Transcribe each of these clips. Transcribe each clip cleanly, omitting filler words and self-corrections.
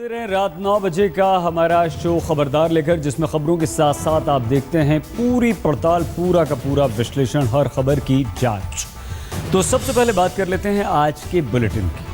हाजिर हैं रात 9 बजे का हमारा शो खबरदार लेकर, जिसमें खबरों के साथ साथ आप देखते हैं पूरी पड़ताल, पूरा का पूरा विश्लेषण, हर खबर की जांच। तो सबसे पहले बात कर लेते हैं आज के बुलेटिन की।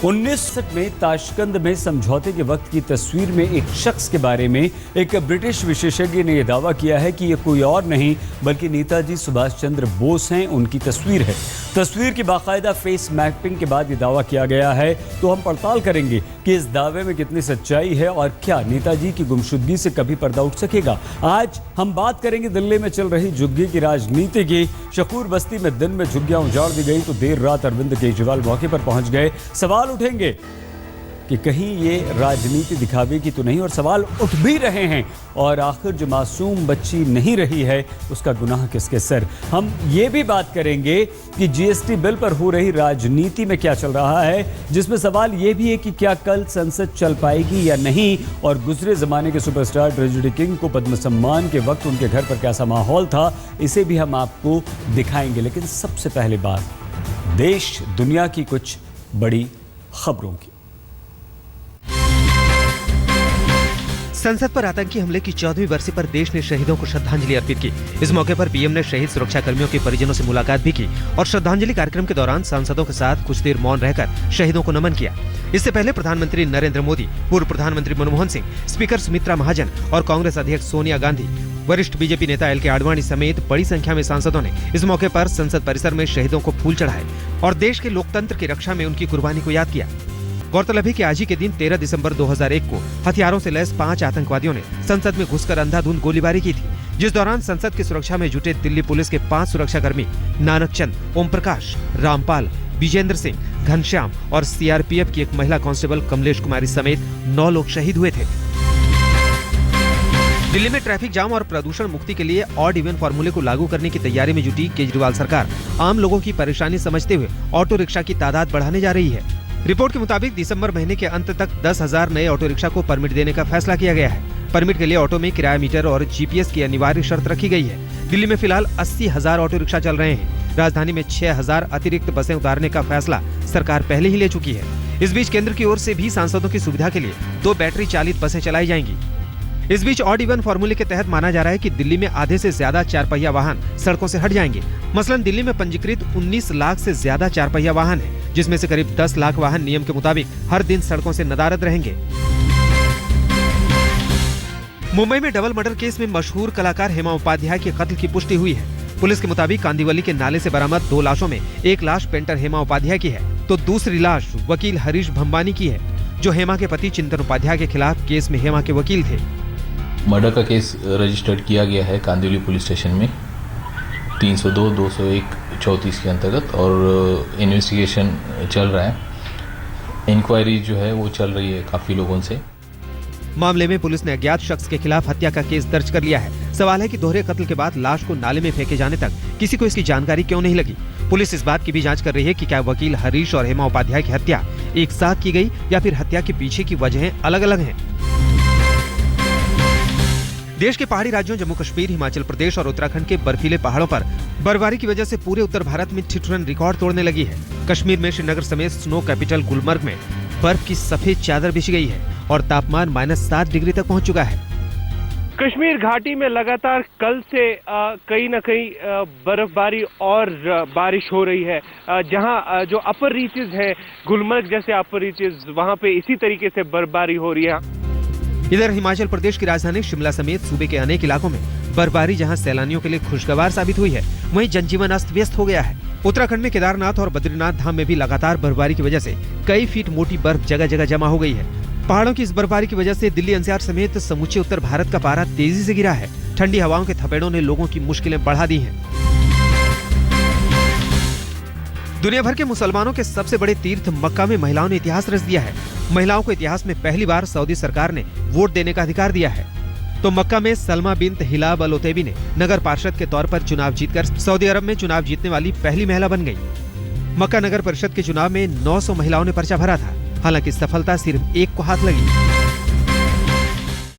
1960 में ताशकंद में समझौते के वक्त की तस्वीर में एक शख्स के बारे में एक ब्रिटिश विशेषज्ञ ने यह दावा किया है कि यह कोई और नहीं बल्कि नेताजी सुभाष चंद्र बोस हैं, उनकी तस्वीर है। तस्वीर की बाकायदा फेस मैपिंग के बाद यह दावा किया गया है। तो हम पड़ताल करेंगे कि इस दावे में कितनी सच्चाई है और क्या नेताजी की गुमशुदगी से कभी पर्दा उठ सकेगा। आज हम बात करेंगे दिल्ली में चल रही झुग्गी की राजनीति की। शकूर बस्ती में दिन में झुग्गियां उजाड़ दी गई तो देर रात अरविंद केजरीवाल मौके पर पहुंच गए। सवाल उठेंगे कि कहीं ये राजनीति दिखावे की तो नहीं, और सवाल उठ भी रहे हैं। और आखिर जो मासूम बच्ची नहीं रही है उसका गुनाह किसके सर। हम ये भी बात करेंगे कि जीएसटी बिल पर हो रही राजनीति में क्या चल रहा है, जिसमें सवाल ये भी है कि क्या कल संसद चल पाएगी या नहीं। और गुजरे जमाने के सुपरस्टार ट्रेजेडी किंग को पद्म सम्मान के वक्त उनके घर पर कैसा माहौल था, इसे भी हम आपको दिखाएंगे। लेकिन सबसे पहले बात देश दुनिया की कुछ बड़ी खबरों की। संसद पर आतंकी हमले की 14वीं बरसी पर देश ने शहीदों को श्रद्धांजलि अर्पित की। इस मौके पर पीएम ने शहीद सुरक्षा कर्मियों के परिजनों से मुलाकात भी की और श्रद्धांजलि कार्यक्रम के दौरान सांसदों के साथ कुछ देर मौन रहकर शहीदों को नमन किया। इससे पहले प्रधानमंत्री नरेंद्र मोदी, पूर्व प्रधानमंत्री मनमोहन सिंह, स्पीकर सुमित्रा महाजन और कांग्रेस अध्यक्ष सोनिया गांधी, वरिष्ठ बीजेपी नेता एल के आडवाणी समेत बड़ी संख्या में सांसदों ने इस मौके पर संसद परिसर में शहीदों को फूल चढ़ाए और देश के लोकतंत्र की रक्षा में उनकी कुर्बानी को याद किया। गौरतलब है कि आज ही के दिन 13 दिसंबर 2001 को हथियारों से लैस 5 आतंकवादियों ने संसद में घुसकर अंधाधुंध गोलीबारी की थी, जिस दौरान संसद की सुरक्षा में जुटे दिल्ली पुलिस के 5 सुरक्षाकर्मी नानक चंद, ओम प्रकाश, रामपाल, विजेंद्र सिंह, घनश्याम और सीआरपीएफ की एक महिला कांस्टेबल कमलेश कुमारी समेत 9 लोग शहीद हुए थे। दिल्ली में ट्रैफिक जाम और प्रदूषण मुक्ति के लिए ऑड इवन फॉर्मूले को लागू करने की तैयारी में जुटी केजरीवाल सरकार आम लोगों की परेशानी समझते हुए ऑटो रिक्शा की तादाद बढ़ाने जा रही है। रिपोर्ट के मुताबिक दिसंबर महीने के अंत तक 10,000 नए ऑटो रिक्शा को परमिट देने का फैसला किया गया है। परमिट के लिए ऑटो में किराया मीटर और जीपीएस की अनिवार्य शर्त रखी गई है। दिल्ली में फिलहाल 80,000 ऑटो रिक्शा चल रहे हैं। राजधानी में 6,000 अतिरिक्त बसें उतारने का फैसला सरकार पहले ही ले चुकी है। इस बीच केंद्र की ओर से भी सांसदों की सुविधा के लिए 2 बैटरी चालित बसें चलाई जाएंगी। इस बीच ऑड इवन फॉर्मूले के तहत माना जा रहा है कि दिल्ली में आधे से ज्यादा 4 पहिया वाहन सड़कों से हट जाएंगे। मसलन दिल्ली में पंजीकृत 19 लाख से ज्यादा 4 पहिया वाहन है, जिसमें से करीब 10 लाख वाहन नियम के मुताबिक हर दिन सड़कों से नदारद रहेंगे। मुंबई में डबल मर्डर केस में मशहूर कलाकार हेमा उपाध्याय के कत्ल की पुष्टि हुई है। पुलिस के मुताबिक कांदिवली के नाले से बरामद 2 लाशों में एक लाश पेंटर हेमा उपाध्याय की है, तो दूसरी लाश वकील हरीश भंबानी की है, जो हेमा के पति चिंतन उपाध्याय के खिलाफ केस में हेमा के वकील थे। मर्डर का केस रजिस्टर्ड किया गया है कांदिवली पुलिस स्टेशन में 302, 201, 34 के अंतर्गत, और इन्वेस्टिगेशन चल रहा है। इंक्वायरी जो है वो चल रही है काफी लोगों से। मामले में पुलिस ने अज्ञात शख्स के खिलाफ हत्या का केस दर्ज कर लिया है। सवाल है कि दोहरे कत्ल के बाद लाश को नाले में फेंके जाने तक किसी को इसकी जानकारी क्यों नहीं लगी। पुलिस इस बात की भी जांच कर रही है कि क्या वकील हरीश और हेमा उपाध्याय की हत्या एक साथ की गई या फिर हत्या के पीछे की वजहें अलग अलग हैं। देश के पहाड़ी राज्यों जम्मू कश्मीर, हिमाचल प्रदेश और उत्तराखंड के बर्फीले पहाड़ों पर बर्फबारी की वजह से पूरे उत्तर भारत में ठिठुरन रिकॉर्ड तोड़ने लगी है। कश्मीर में श्रीनगर समेत स्नो कैपिटल गुलमर्ग में बर्फ की सफेद चादर बिछ गई है और तापमान -7 डिग्री तक पहुंच चुका है। कश्मीर घाटी में लगातार कल से कहीं न कहीं बर्फबारी और बारिश हो रही है। जहां जो अपर रीचेज है, गुलमर्ग जैसे अपर रीचेज, वहां पे इसी तरीके से बर्फबारी हो रही है। इधर हिमाचल प्रदेश की राजधानी शिमला समेत सूबे के अनेक इलाकों में बर्फबारी जहां सैलानियों के लिए खुशगवार साबित हुई है, वहीं जनजीवन अस्त व्यस्त हो गया है। उत्तराखंड में केदारनाथ और बद्रीनाथ धाम में भी लगातार बर्फबारी की वजह से कई फीट मोटी बर्फ जगह जगह जमा हो गई है। पहाड़ों की इस बर्फबारी की वजह से दिल्ली एनसीआर समेत समूचे उत्तर भारत का पारा तेजी से गिरा है। ठंडी हवाओं के थपेड़ों ने लोगों की मुश्किलें बढ़ा दी हैं। दुनिया भर के मुसलमानों के सबसे बड़े तीर्थ मक्का में महिलाओं ने इतिहास रच दिया है। महिलाओं को इतिहास में पहली बार सऊदी सरकार ने वोट देने का अधिकार दिया है। तो मक्का में सलमा बिन्त हिलाब अल उतैबी ने नगर पार्षद के तौर पर चुनाव जीतकर सऊदी अरब में चुनाव जीतने वाली पहली महिला बन गई। मक्का नगर परिषद के चुनाव में 900 महिलाओं ने पर्चा भरा था। हालांकि सफलता सिर्फ एक को हाथ लगी।